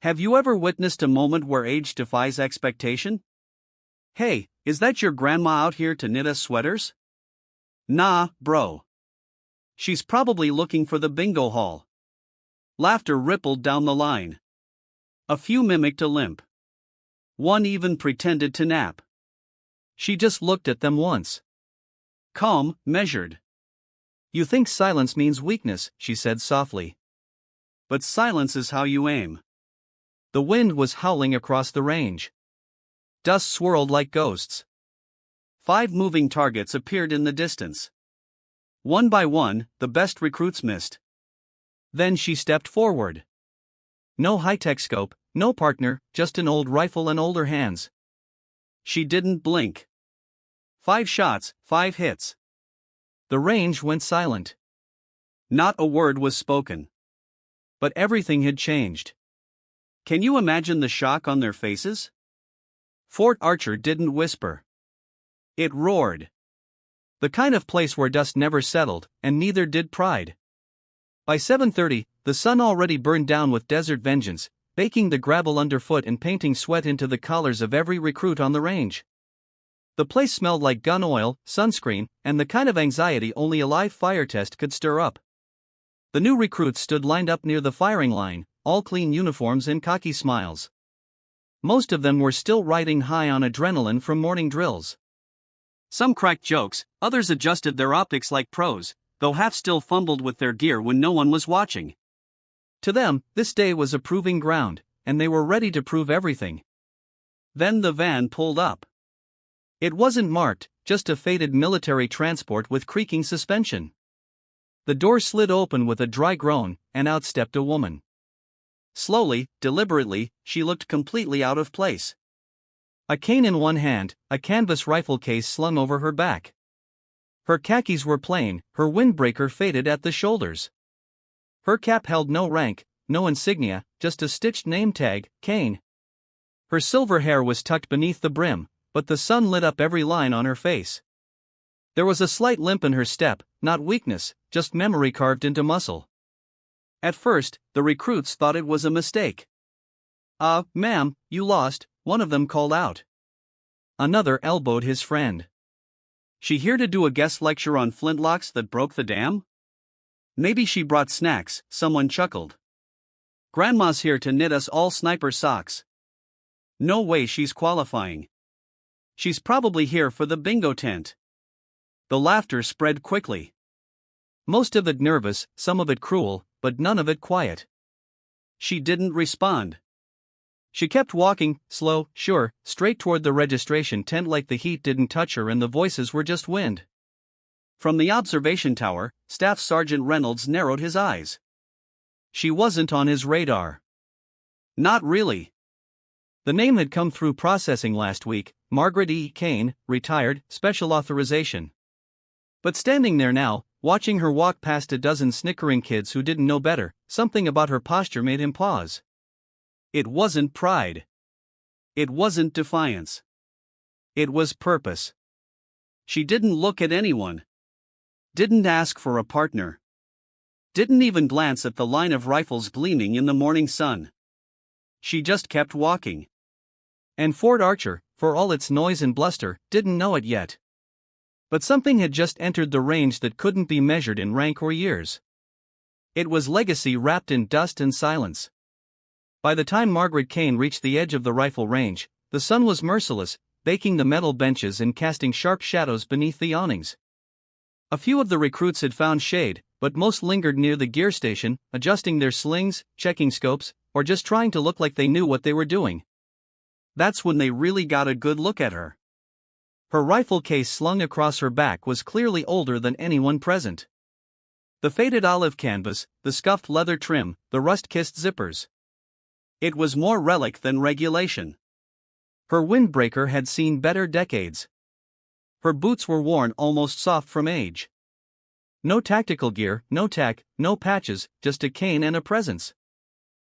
Have you ever witnessed a moment where age defies expectation? Hey, is that your grandma out here to knit us sweaters? Nah, bro. She's probably looking for the bingo hall. Laughter rippled down the line. A few mimicked a limp. One even pretended to nap. She just looked at them once. Calm, measured. You think silence means weakness, she said softly. But silence is how you aim. The wind was howling across the range. Dust swirled like ghosts. 5 moving targets appeared in the distance. One by one, the best recruits missed. Then she stepped forward. No high-tech scope, no partner, just an old rifle and older hands. She didn't blink. 5 shots, 5 hits. The range went silent. Not a word was spoken. But everything had changed. Can you imagine the shock on their faces? Fort Archer didn't whisper. It roared. The kind of place where dust never settled, and neither did pride. By 7:30, the sun already burned down with desert vengeance, baking the gravel underfoot and painting sweat into the collars of every recruit on the range. The place smelled like gun oil, sunscreen, and the kind of anxiety only a live fire test could stir up. The new recruits stood lined up near the firing line, all clean uniforms and cocky smiles. Most of them were still riding high on adrenaline from morning drills. Some cracked jokes, others adjusted their optics like pros, though half still fumbled with their gear when no one was watching. To them, this day was a proving ground, and they were ready to prove everything. Then the van pulled up. It wasn't marked, just a faded military transport with creaking suspension. The door slid open with a dry groan, and out stepped a woman. Slowly, deliberately, she looked completely out of place. A cane in one hand, a canvas rifle case slung over her back. Her khakis were plain, her windbreaker faded at the shoulders. Her cap held no rank, no insignia, just a stitched name tag, Kane. Her silver hair was tucked beneath the brim, but the sun lit up every line on her face. There was a slight limp in her step, not weakness, just memory carved into muscle. At first, the recruits thought it was a mistake. Ma'am, you lost," one of them called out. Another elbowed his friend. She here to do a guest lecture on flintlocks that broke the dam? Maybe she brought snacks, someone chuckled. Grandma's here to knit us all sniper socks. No way she's qualifying. She's probably here for the bingo tent. The laughter spread quickly. Most of it nervous, some of it cruel, but none of it quiet. She didn't respond. She kept walking, slow, sure, straight toward the registration tent like the heat didn't touch her and the voices were just wind. From the observation tower, Staff Sergeant Reynolds narrowed his eyes. She wasn't on his radar. Not really. The name had come through processing last week, Margaret Kane, retired, special authorization. But standing there now, watching her walk past a dozen snickering kids who didn't know better, something about her posture made him pause. It wasn't pride. It wasn't defiance. It was purpose. She didn't look at anyone. Didn't ask for a partner. Didn't even glance at the line of rifles gleaming in the morning sun. She just kept walking. And Fort Archer, for all its noise and bluster, didn't know it yet. But something had just entered the range that couldn't be measured in rank or years. It was legacy wrapped in dust and silence. By the time Margaret Kane reached the edge of the rifle range, the sun was merciless, baking the metal benches and casting sharp shadows beneath the awnings. A few of the recruits had found shade, but most lingered near the gear station, adjusting their slings, checking scopes, or just trying to look like they knew what they were doing. That's when they really got a good look at her. Her rifle case slung across her back was clearly older than anyone present. The faded olive canvas, the scuffed leather trim, the rust-kissed zippers. It was more relic than regulation. Her windbreaker had seen better decades. Her boots were worn almost soft from age. No tactical gear, no tack, no patches, just a cane and a presence.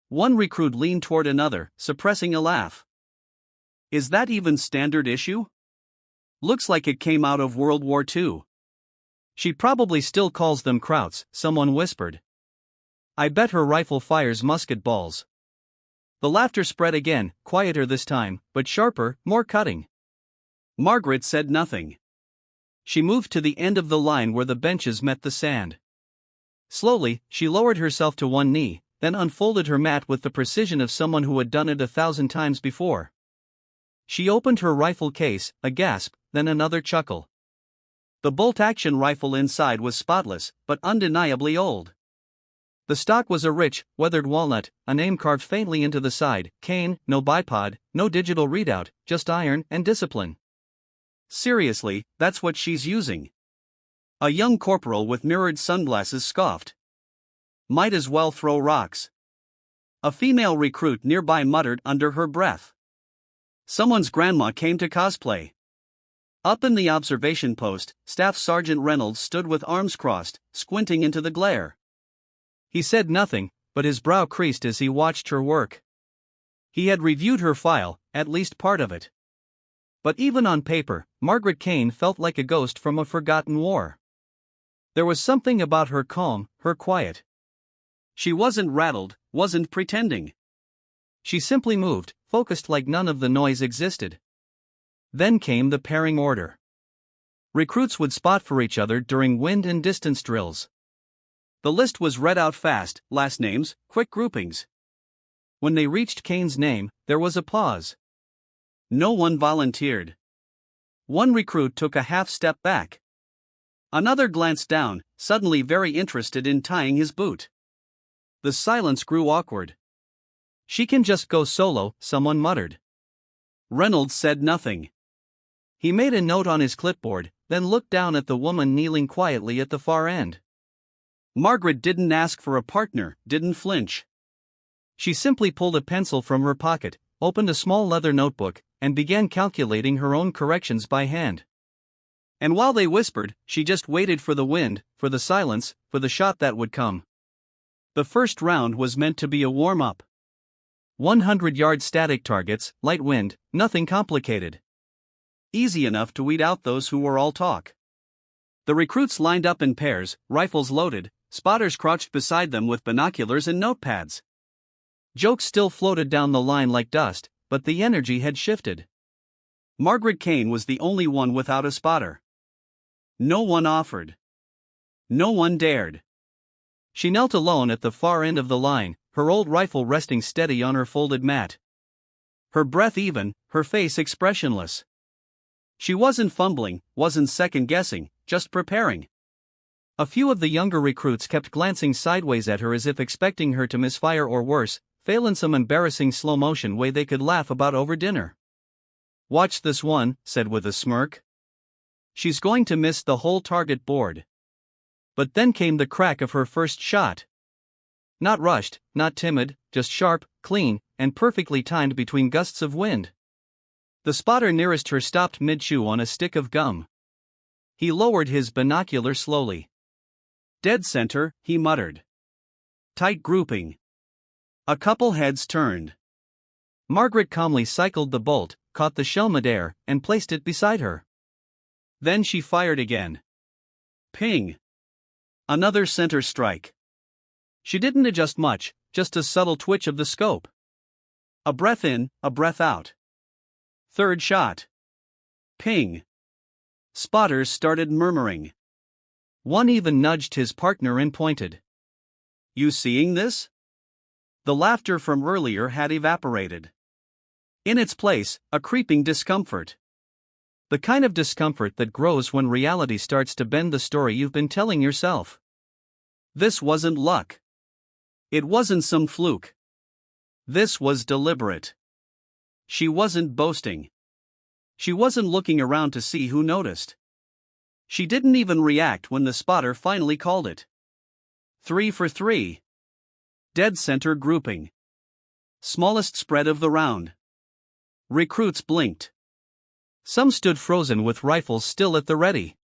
One recruit leaned toward another, suppressing a laugh. Is that even standard issue? Looks like it came out of World War II. She probably still calls them krauts, someone whispered. I bet her rifle fires musket balls. The laughter spread again, quieter this time, but sharper, more cutting. Margaret said nothing. She moved to the end of the line where the benches met the sand. Slowly, she lowered herself to one knee, then unfolded her mat with the precision of someone who had done it 1,000 times before. She opened her rifle case, a gasp, then another chuckle. The bolt-action rifle inside was spotless, but undeniably old. The stock was a rich, weathered walnut, a name carved faintly into the side, Kane, no bipod, no digital readout, just iron and discipline. Seriously, that's what she's using? A young corporal with mirrored sunglasses scoffed. Might as well throw rocks. A female recruit nearby muttered under her breath. Someone's grandma came to cosplay. Up in the observation post, Staff Sergeant Reynolds stood with arms crossed, squinting into the glare. He said nothing, but his brow creased as he watched her work. He had reviewed her file, at least part of it. But even on paper, Margaret Kane felt like a ghost from a forgotten war. There was something about her calm, her quiet. She wasn't rattled, wasn't pretending. She simply moved, focused like none of the noise existed. Then came the pairing order. Recruits would spot for each other during wind and distance drills. The list was read out fast, last names, quick groupings. When they reached Kane's name, there was a pause. No one volunteered. One recruit took a half step back. Another glanced down, suddenly very interested in tying his boot. The silence grew awkward. "She can just go solo," someone muttered. Reynolds said nothing. He made a note on his clipboard, then looked down at the woman kneeling quietly at the far end. Margaret didn't ask for a partner, didn't flinch. She simply pulled a pencil from her pocket, opened a small leather notebook, and began calculating her own corrections by hand. And while they whispered, she just waited for the wind, for the silence, for the shot that would come. The first round was meant to be a warm-up. 100-yard static targets, light wind, nothing complicated. Easy enough to weed out those who were all talk. The recruits lined up in pairs, rifles loaded, spotters crouched beside them with binoculars and notepads. Jokes still floated down the line like dust, but the energy had shifted. Margaret Kane was the only one without a spotter. No one offered. No one dared. She knelt alone at the far end of the line, her old rifle resting steady on her folded mat. Her breath even, her face expressionless. She wasn't fumbling, wasn't second-guessing, just preparing. A few of the younger recruits kept glancing sideways at her as if expecting her to misfire or worse, fail in some embarrassing slow-motion way they could laugh about over dinner. "Watch this one," said with a smirk. "She's going to miss the whole target board." But then came the crack of her first shot. Not rushed, not timid, just sharp, clean, and perfectly timed between gusts of wind. The spotter nearest her stopped mid-chew on a stick of gum. He lowered his binocular slowly. "Dead center," he muttered. "Tight grouping." A couple heads turned. Margaret calmly cycled the bolt, caught the shell midair, and placed it beside her. Then she fired again. Ping. Another center strike. She didn't adjust much, just a subtle twitch of the scope. A breath in, a breath out. Third shot. Ping. Spotters started murmuring. One even nudged his partner and pointed. "You seeing this?" The laughter from earlier had evaporated. In its place, a creeping discomfort. The kind of discomfort that grows when reality starts to bend the story you've been telling yourself. This wasn't luck. It wasn't some fluke. This was deliberate. She wasn't boasting. She wasn't looking around to see who noticed. She didn't even react when the spotter finally called it. 3 for 3. Dead center grouping. Smallest spread of the round. Recruits blinked. Some stood frozen with rifles still at the ready.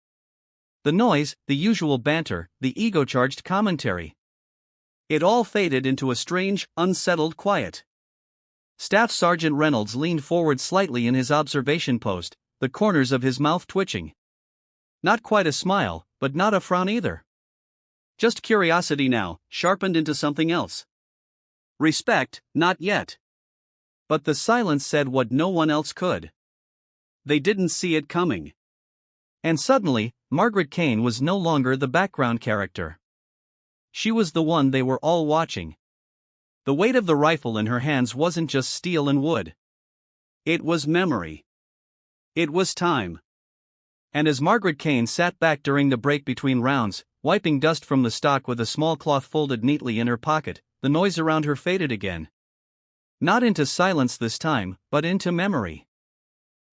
The noise, the usual banter, the ego-charged commentary. It all faded into a strange, unsettled quiet. Staff Sergeant Reynolds leaned forward slightly in his observation post, the corners of his mouth twitching. Not quite a smile, but not a frown either. Just curiosity now, sharpened into something else. Respect, not yet. But the silence said what no one else could. They didn't see it coming. And suddenly, Margaret Kane was no longer the background character. She was the one they were all watching. The weight of the rifle in her hands wasn't just steel and wood. It was memory. It was time. And as Margaret Kane sat back during the break between rounds, wiping dust from the stock with a small cloth folded neatly in her pocket, the noise around her faded again. Not into silence this time, but into memory.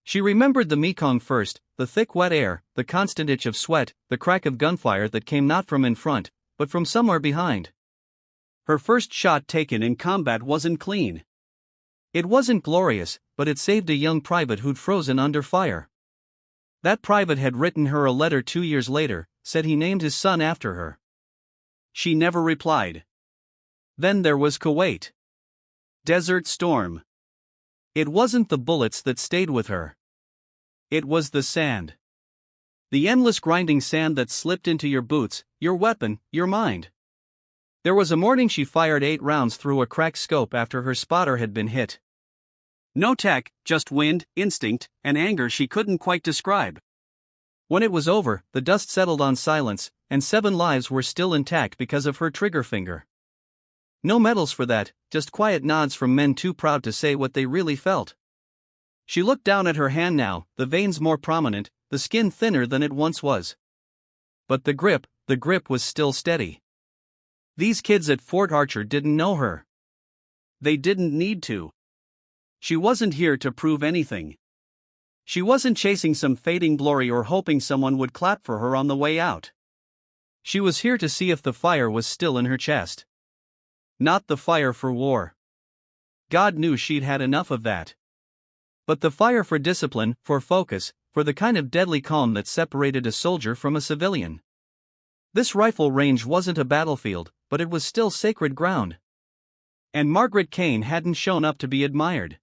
She remembered the Mekong first, the thick wet air, the constant itch of sweat, the crack of gunfire that came not from in front, but from somewhere behind. Her first shot taken in combat wasn't clean. It wasn't glorious, but it saved a young private who'd frozen under fire. That private had written her a letter 2 years later, said he named his son after her. She never replied. Then there was Kuwait. Desert Storm. It wasn't the bullets that stayed with her. It was the sand. The endless grinding sand that slipped into your boots, your weapon, your mind. There was a morning she fired 8 rounds through a cracked scope after her spotter had been hit. No tech, just wind, instinct, and anger she couldn't quite describe. When it was over, the dust settled on silence, and 7 lives were still intact because of her trigger finger. No medals for that, just quiet nods from men too proud to say what they really felt. She looked down at her hand now, the veins more prominent, the skin thinner than it once was. But the grip was still steady. These kids at Fort Archer didn't know her. They didn't need to. She wasn't here to prove anything. She wasn't chasing some fading glory or hoping someone would clap for her on the way out. She was here to see if the fire was still in her chest. Not the fire for war. God knew she'd had enough of that. But the fire for discipline, for focus, for the kind of deadly calm that separated a soldier from a civilian. This rifle range wasn't a battlefield, but it was still sacred ground. And Margaret Kane hadn't shown up to be admired.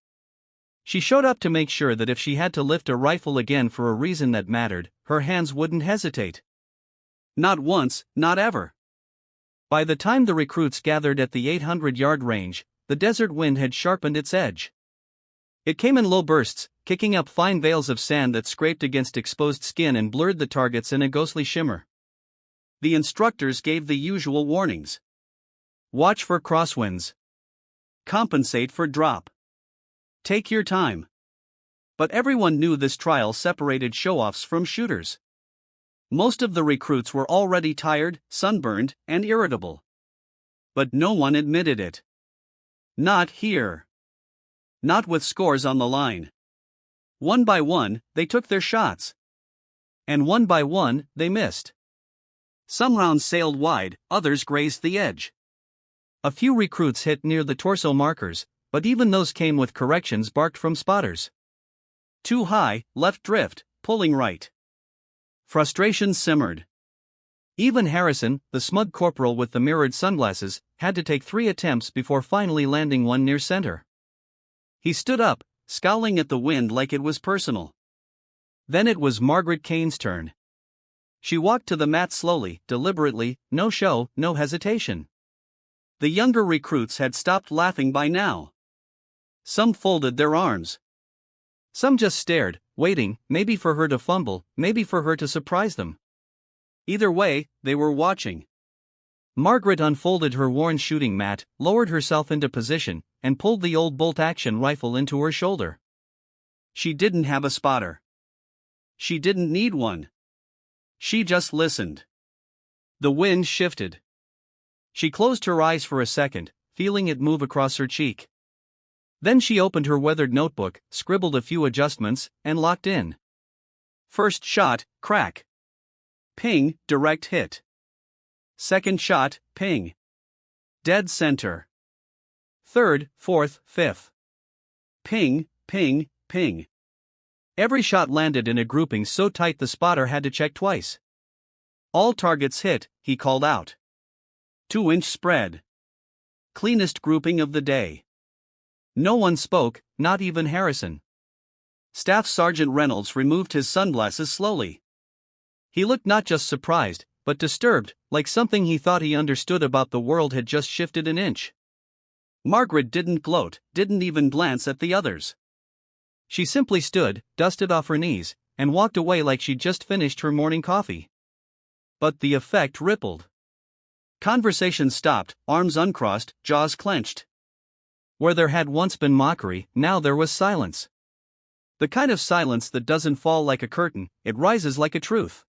She showed up to make sure that if she had to lift a rifle again for a reason that mattered, her hands wouldn't hesitate. Not once, not ever. By the time the recruits gathered at the 800-yard range, the desert wind had sharpened its edge. It came in low bursts, kicking up fine veils of sand that scraped against exposed skin and blurred the targets in a ghostly shimmer. The instructors gave the usual warnings. Watch for crosswinds. Compensate for drop. Take your time. But everyone knew this trial separated show-offs from shooters. Most of the recruits were already tired, sunburned, and irritable. But no one admitted it. Not here. Not with scores on the line. One by one, they took their shots. And one by one, they missed. Some rounds sailed wide, others grazed the edge. A few recruits hit near the torso markers, but even those came with corrections barked from spotters. Too high, left drift, pulling right. Frustration simmered. Even Harrison, the smug corporal with the mirrored sunglasses, had to take 3 attempts before finally landing one near center. He stood up, scowling at the wind like it was personal. Then it was Margaret Kane's turn. She walked to the mat slowly, deliberately, no show, no hesitation. The younger recruits had stopped laughing by now. Some folded their arms. Some just stared, waiting, maybe for her to fumble, maybe for her to surprise them. Either way, they were watching. Margaret unfolded her worn shooting mat, lowered herself into position, and pulled the old bolt-action rifle into her shoulder. She didn't have a spotter. She didn't need one. She just listened. The wind shifted. She closed her eyes for a second, feeling it move across her cheek. Then she opened her weathered notebook, scribbled a few adjustments, and locked in. First shot, crack. Ping, direct hit. Second shot, ping. Dead center. Third, fourth, fifth. Ping, ping, ping. Every shot landed in a grouping so tight the spotter had to check twice. All targets hit, he called out. 2-inch spread. Cleanest grouping of the day. No one spoke, not even Harrison. Staff Sergeant Reynolds removed his sunglasses slowly. He looked not just surprised, but disturbed, like something he thought he understood about the world had just shifted an inch. Margaret didn't gloat, didn't even glance at the others. She simply stood, dusted off her knees, and walked away like she'd just finished her morning coffee. But the effect rippled. Conversation stopped, arms uncrossed, jaws clenched. Where there had once been mockery, now there was silence. The kind of silence that doesn't fall like a curtain, it rises like a truth.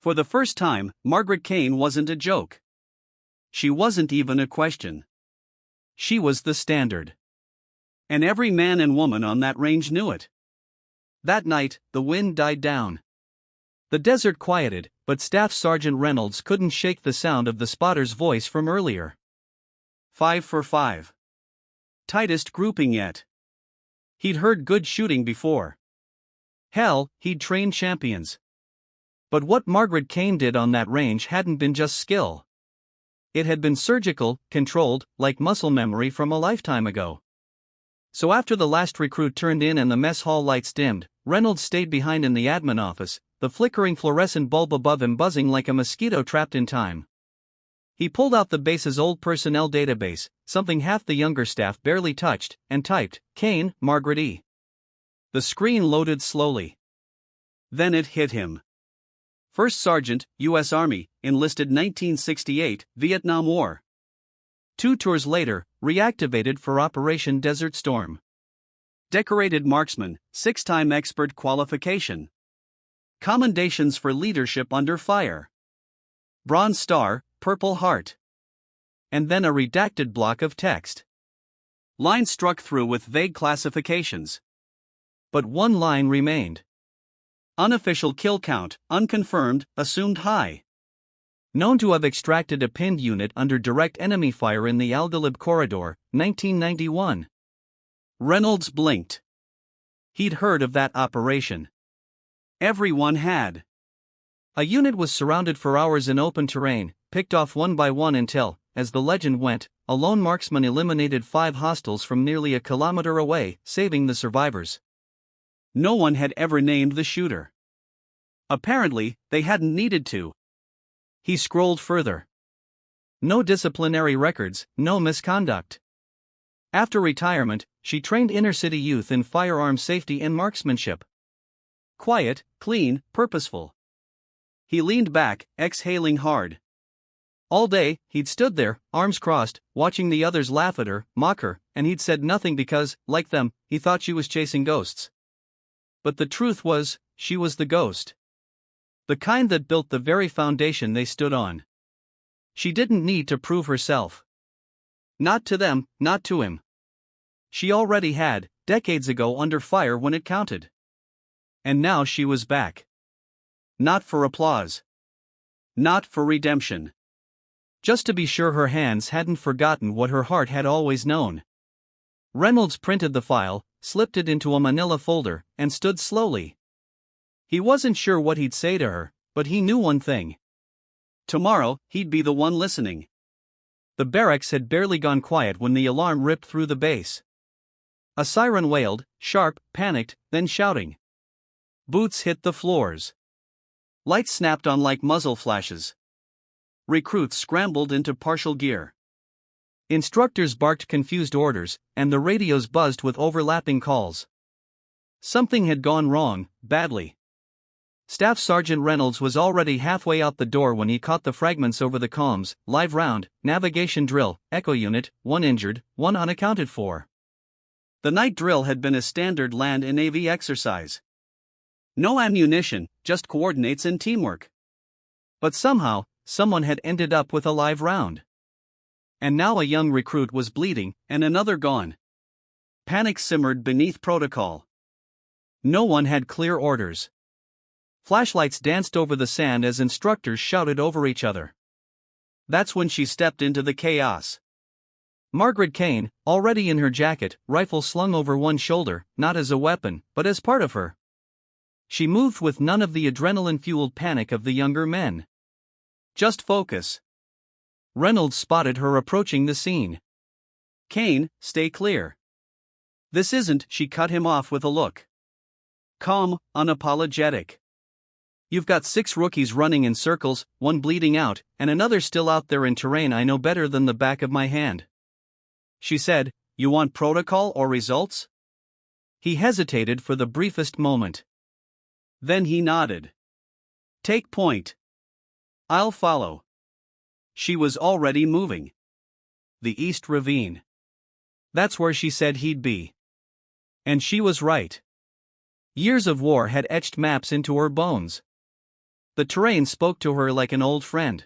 For the first time, Margaret Kane wasn't a joke. She wasn't even a question. She was the standard. And every man and woman on that range knew it. That night, the wind died down. The desert quieted, but Staff Sergeant Reynolds couldn't shake the sound of the spotter's voice from earlier. 5 for 5. Tightest grouping yet. He'd heard good shooting before. Hell, he'd trained champions. But what Margaret Kane did on that range hadn't been just skill. It had been surgical, controlled, like muscle memory from a lifetime ago. So after the last recruit turned in and the mess hall lights dimmed, Reynolds stayed behind in the admin office, the flickering fluorescent bulb above him buzzing like a mosquito trapped in time. He pulled out the base's old personnel database, something half the younger staff barely touched, and typed, Kane, Margaret E. The screen loaded slowly. Then it hit him. First Sergeant, U.S. Army, enlisted 1968, Vietnam War. 2 tours later, reactivated for Operation Desert Storm. Decorated marksman, 6-time expert qualification. Commendations for leadership under fire. Bronze Star, Purple Heart. And then a redacted block of text. Lines struck through with vague classifications. But one line remained. Unofficial kill count, unconfirmed, assumed high. Known to have extracted a pinned unit under direct enemy fire in the Aldalib Corridor, 1991. Reynolds blinked. He'd heard of that operation. Everyone had. A unit was surrounded for hours in open terrain, picked off one by one until, as the legend went, a lone marksman eliminated 5 hostiles from nearly a kilometer away, saving the survivors. No one had ever named the shooter. Apparently, they hadn't needed to. He scrolled further. No disciplinary records, no misconduct. After retirement, she trained inner-city youth in firearms safety and marksmanship. Quiet, clean, purposeful. He leaned back, exhaling hard. All day, he'd stood there, arms crossed, watching the others laugh at her, mock her, and he'd said nothing because, like them, he thought she was chasing ghosts. But the truth was, she was the ghost. The kind that built the very foundation they stood on. She didn't need to prove herself. Not to them, not to him. She already had, decades ago under fire when it counted. And now she was back. Not for applause. Not for redemption. Just to be sure her hands hadn't forgotten what her heart had always known. Reynolds printed the file, slipped it into a manila folder, and stood slowly. He wasn't sure what he'd say to her, but he knew one thing. Tomorrow, he'd be the one listening. The barracks had barely gone quiet when the alarm ripped through the base. A siren wailed, sharp, panicked, then shouting. Boots hit the floors. Lights snapped on like muzzle flashes. Recruits scrambled into partial gear. Instructors barked confused orders, and the radios buzzed with overlapping calls. Something had gone wrong, badly. Staff Sergeant Reynolds was already halfway out the door when he caught the fragments over the comms: live round, navigation drill, echo unit, 1 injured, 1 unaccounted for. The night drill had been a standard land and AV exercise. No ammunition, just coordinates and teamwork. But somehow, someone had ended up with a live round. And now a young recruit was bleeding, and another gone. Panic simmered beneath protocol. No one had clear orders. Flashlights danced over the sand as instructors shouted over each other. That's when she stepped into the chaos. Margaret Kane, already in her jacket, rifle slung over one shoulder, not as a weapon, but as part of her. She moved with none of the adrenaline-fueled panic of the younger men. Just focus. Reynolds spotted her approaching the scene. Kane, stay clear. This isn't, she cut him off with a look. Calm, unapologetic. You've got 6 rookies running in circles, 1 bleeding out, and another still out there in terrain I know better than the back of my hand. She said, "You want protocol or results?" He hesitated for the briefest moment. Then he nodded. "Take point. I'll follow." She was already moving. The East Ravine. That's where she said he'd be. And she was right. Years of war had etched maps into her bones. The terrain spoke to her like an old friend.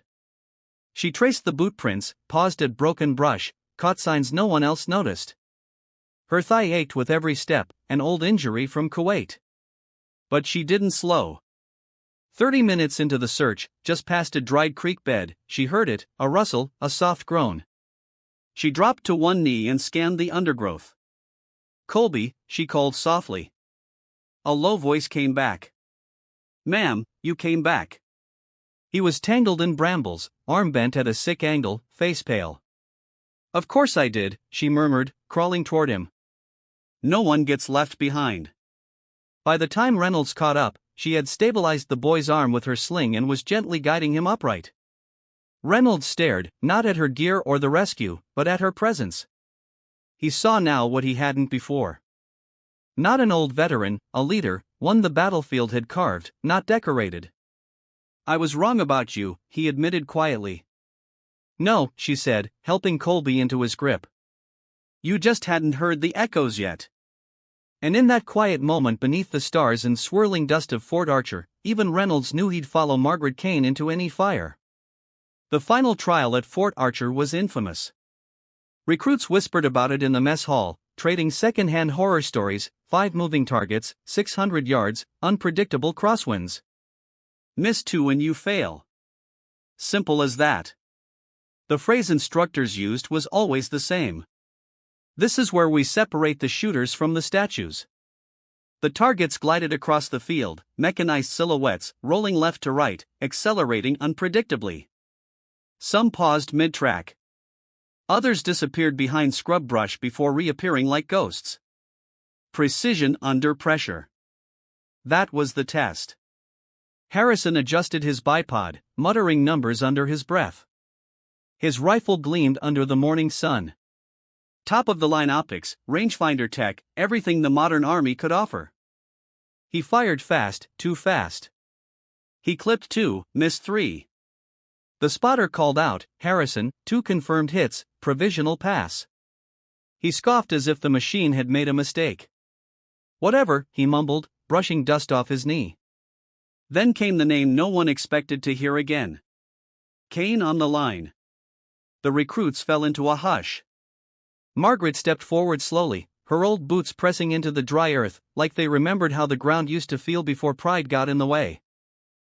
She traced the boot prints, paused at broken brush, caught signs no one else noticed. Her thigh ached with every step, an old injury from Kuwait. But she didn't slow. 30 minutes into the search, just past a dried creek bed, she heard it, a rustle, a soft groan. She dropped to one knee and scanned the undergrowth. "Colby," she called softly. A low voice came back. "Ma'am, you came back." He was tangled in brambles, arm bent at a sick angle, face pale. "Of course I did," she murmured, crawling toward him. "No one gets left behind." By the time Reynolds caught up, she had stabilized the boy's arm with her sling and was gently guiding him upright. Reynolds stared, not at her gear or the rescue, but at her presence. He saw now what he hadn't before. Not an old veteran, a leader, one the battlefield had carved, not decorated. "I was wrong about you," he admitted quietly. "No," she said, helping Colby into his grip. "You just hadn't heard the echoes yet." And in that quiet moment beneath the stars and swirling dust of Fort Archer, even Reynolds knew he'd follow Margaret Kane into any fire. The final trial at Fort Archer was infamous. Recruits whispered about it in the mess hall, trading second-hand horror stories, 5 moving targets, 600 yards, unpredictable crosswinds. "Miss 2 and you fail." Simple as that. The phrase instructors used was always the same. "This is where we separate the shooters from the statues." The targets glided across the field, mechanized silhouettes, rolling left to right, accelerating unpredictably. Some paused mid-track. Others disappeared behind scrub brush before reappearing like ghosts. Precision under pressure. That was the test. Harrison adjusted his bipod, muttering numbers under his breath. His rifle gleamed under the morning sun. Top-of-the-line optics, rangefinder tech, everything the modern army could offer. He fired fast, too fast. He clipped 2, missed 3. The spotter called out, "Harrison, 2 confirmed hits, provisional pass." He scoffed as if the machine had made a mistake. "Whatever," he mumbled, brushing dust off his knee. Then came the name no one expected to hear again. Kane on the line. The recruits fell into a hush. Margaret stepped forward slowly, her old boots pressing into the dry earth, like they remembered how the ground used to feel before pride got in the way.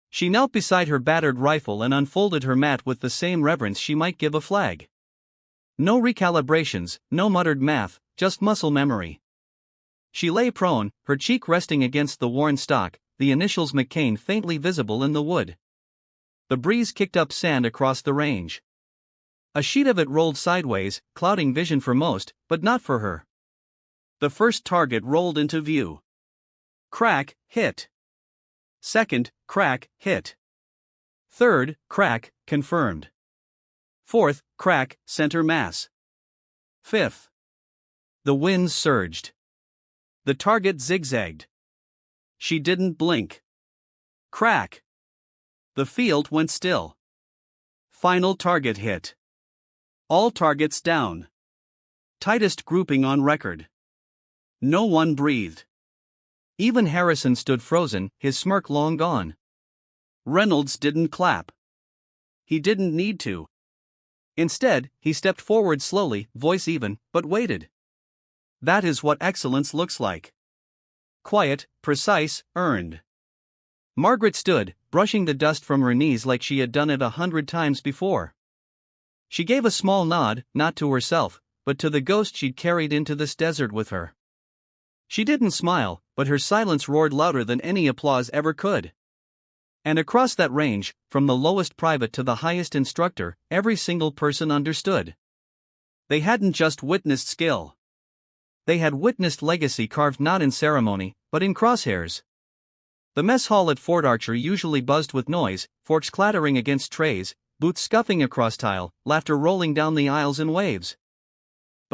She knelt beside her battered rifle and unfolded her mat with the same reverence she might give a flag. No recalibrations, no muttered math, just muscle memory. She lay prone, her cheek resting against the worn stock, the initials McCain faintly visible in the wood. The breeze kicked up sand across the range. A sheet of it rolled sideways, clouding vision for most, but not for her. The first target rolled into view. Crack, hit. Second, crack, hit. Third, crack, confirmed. Fourth, crack, center mass. Fifth. The winds surged. The target zigzagged. She didn't blink. Crack. The field went still. Final target hit. All targets down. Tightest grouping on record. No one breathed. Even Harrison stood frozen, his smirk long gone. Reynolds didn't clap. He didn't need to. Instead, he stepped forward slowly, voice even, but waited. That is what excellence looks like. Quiet, precise, earned. Margaret stood, brushing the dust from her knees like she had done it 100 times before. She gave a small nod, not to herself, but to the ghost she'd carried into this desert with her. She didn't smile, but her silence roared louder than any applause ever could. And across that range, from the lowest private to the highest instructor, every single person understood. They hadn't just witnessed skill. They had witnessed legacy carved not in ceremony, but in crosshairs. The mess hall at Fort Archer usually buzzed with noise, forks clattering against trays, boots scuffing across tile, laughter rolling down the aisles in waves.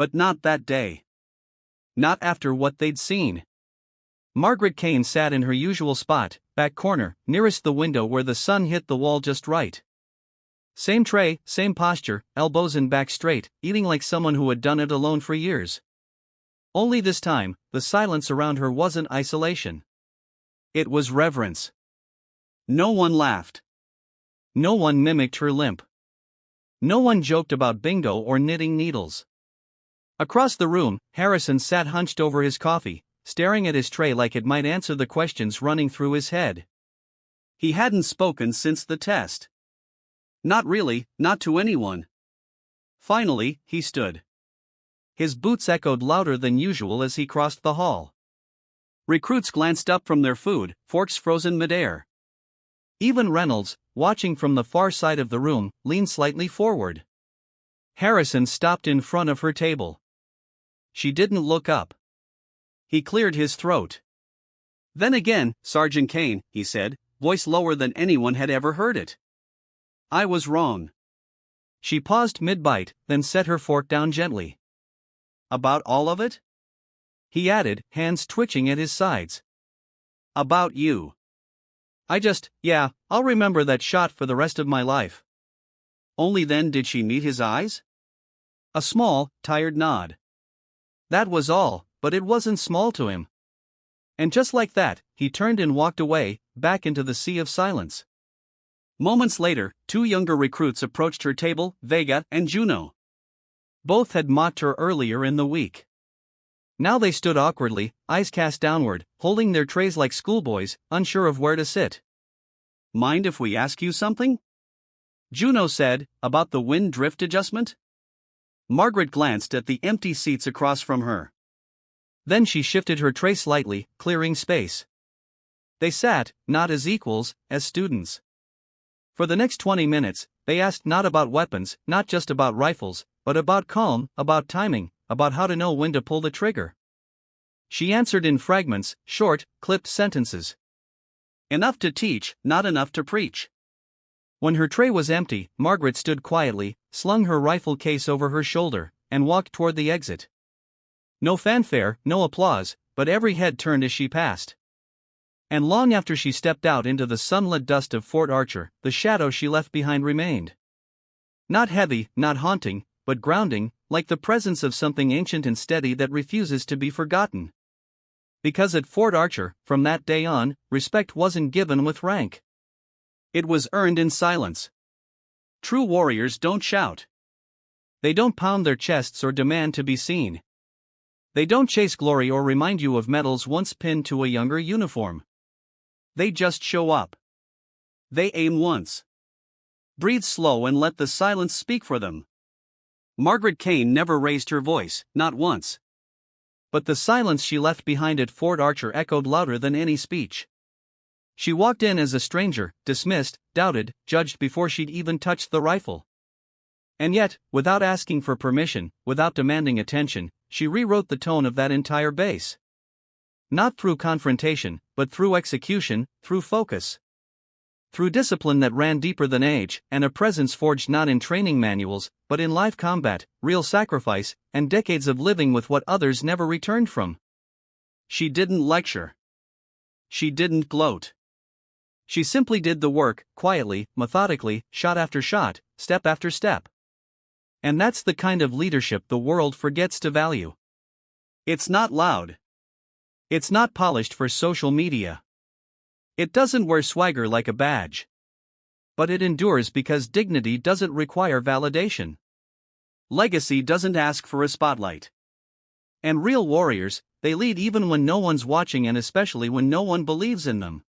But not that day. Not after what they'd seen. Margaret Kane sat in her usual spot, back corner, nearest the window where the sun hit the wall just right. Same tray, same posture, elbows and back straight, eating like someone who had done it alone for years. Only this time, the silence around her wasn't isolation. It was reverence. No one laughed. No one mimicked her limp. No one joked about bingo or knitting needles. Across the room, Harrison sat hunched over his coffee, staring at his tray like it might answer the questions running through his head. He hadn't spoken since the test. Not really, not to anyone. Finally, he stood. His boots echoed louder than usual as he crossed the hall. Recruits glanced up from their food, forks frozen midair. Even Reynolds, watching from the far side of the room, leaned slightly forward. Harrison stopped in front of her table. She didn't look up. He cleared his throat. Then again, Sergeant Kane, he said, voice lower than anyone had ever heard it. I was wrong. She paused mid-bite, then set her fork down gently. About all of it? He added, hands twitching at his sides. About you. I'll remember that shot for the rest of my life. Only then did she meet his eyes? A small, tired nod. That was all, but it wasn't small to him. And just like that, he turned and walked away, back into the sea of silence. Moments later, two younger recruits approached her table, Vega and Juno. Both had mocked her earlier in the week. Now they stood awkwardly, eyes cast downward, holding their trays like schoolboys, unsure of where to sit. Mind if we ask you something? Juno said, about the wind drift adjustment? Margaret glanced at the empty seats across from her. Then she shifted her tray slightly, clearing space. They sat, not as equals, as students. For the next 20 minutes, they asked not about weapons, not just about rifles, but about calm, about timing, about how to know when to pull the trigger. She answered in fragments, short, clipped sentences. Enough to teach, not enough to preach. When her tray was empty, Margaret stood quietly, slung her rifle case over her shoulder, and walked toward the exit. No fanfare, no applause, but every head turned as she passed. And long after she stepped out into the sunlit dust of Fort Archer, the shadow she left behind remained. Not heavy, not haunting, but grounding, like the presence of something ancient and steady that refuses to be forgotten. Because at Fort Archer, from that day on, respect wasn't given with rank. It was earned in silence. True warriors don't shout. They don't pound their chests or demand to be seen. They don't chase glory or remind you of medals once pinned to a younger uniform. They just show up. They aim once. Breathe slow and let the silence speak for them. Margaret Kane never raised her voice, not once. But the silence she left behind at Fort Archer echoed louder than any speech. She walked in as a stranger, dismissed, doubted, judged before she'd even touched the rifle. And yet, without asking for permission, without demanding attention, she rewrote the tone of that entire base. Not through confrontation, but through execution, through focus. Through discipline that ran deeper than age, and a presence forged not in training manuals, but in live combat, real sacrifice, and decades of living with what others never returned from. She didn't lecture. She didn't gloat. She simply did the work, quietly, methodically, shot after shot, step after step. And that's the kind of leadership the world forgets to value. It's not loud. It's not polished for social media. It doesn't wear swagger like a badge. But it endures because dignity doesn't require validation. Legacy doesn't ask for a spotlight. And real warriors, they lead even when no one's watching and especially when no one believes in them.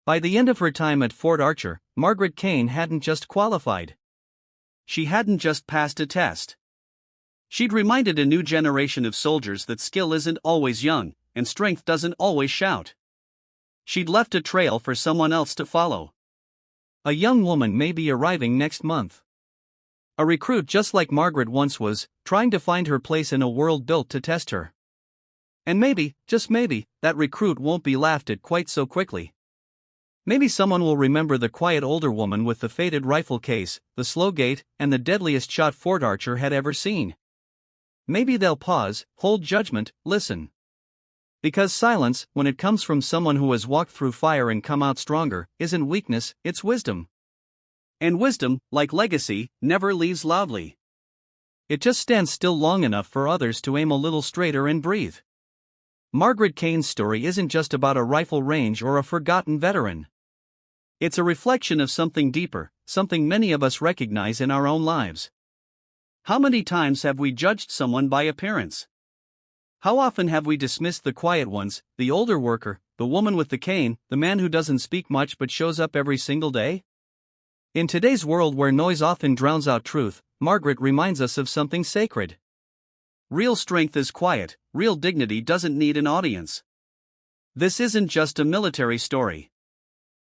By the end of her time at Fort Archer, Margaret Kane hadn't just qualified. She hadn't just passed a test. She'd reminded a new generation of soldiers that skill isn't always young, and strength doesn't always shout. She'd left a trail for someone else to follow. A young woman may be arriving next month. A recruit just like Margaret once was, trying to find her place in a world built to test her. And maybe, just maybe, that recruit won't be laughed at quite so quickly. Maybe someone will remember the quiet older woman with the faded rifle case, the slow gait, and the deadliest shot Fort Archer had ever seen. Maybe they'll pause, hold judgment, listen. Because silence, when it comes from someone who has walked through fire and come out stronger, isn't weakness, it's wisdom. And wisdom, like legacy, never leaves loudly. It just stands still long enough for others to aim a little straighter and breathe. Margaret Kane's story isn't just about a rifle range or a forgotten veteran. It's a reflection of something deeper, something many of us recognize in our own lives. How many times have we judged someone by appearance? How often have we dismissed the quiet ones, the older worker, the woman with the cane, the man who doesn't speak much but shows up every single day? In today's world where noise often drowns out truth, Margaret reminds us of something sacred. Real strength is quiet, real dignity doesn't need an audience. This isn't just a military story.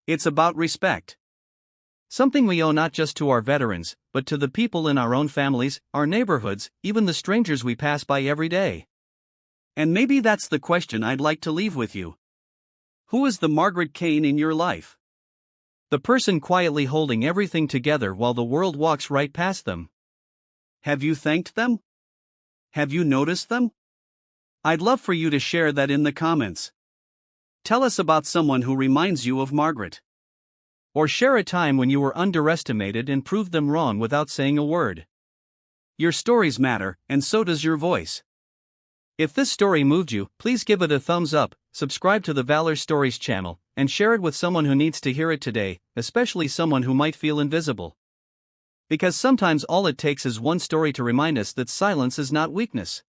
It's about respect. Something we owe not just to our veterans, but to the people in our own families, our neighborhoods, even the strangers we pass by every day. And maybe that's the question I'd like to leave with you. Who is the Margaret Kane in your life? The person quietly holding everything together while the world walks right past them. Have you thanked them? Have you noticed them? I'd love for you to share that in the comments. Tell us about someone who reminds you of Margaret. Or share a time when you were underestimated and proved them wrong without saying a word. Your stories matter, and so does your voice. If this story moved you, please give it a thumbs up, subscribe to the Valor Stories channel, and share it with someone who needs to hear it today, especially someone who might feel invisible. Because sometimes all it takes is one story to remind us that silence is not weakness.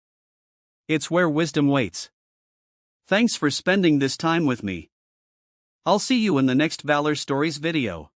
It's where wisdom waits. Thanks for spending this time with me. I'll see you in the next Valor Stories video.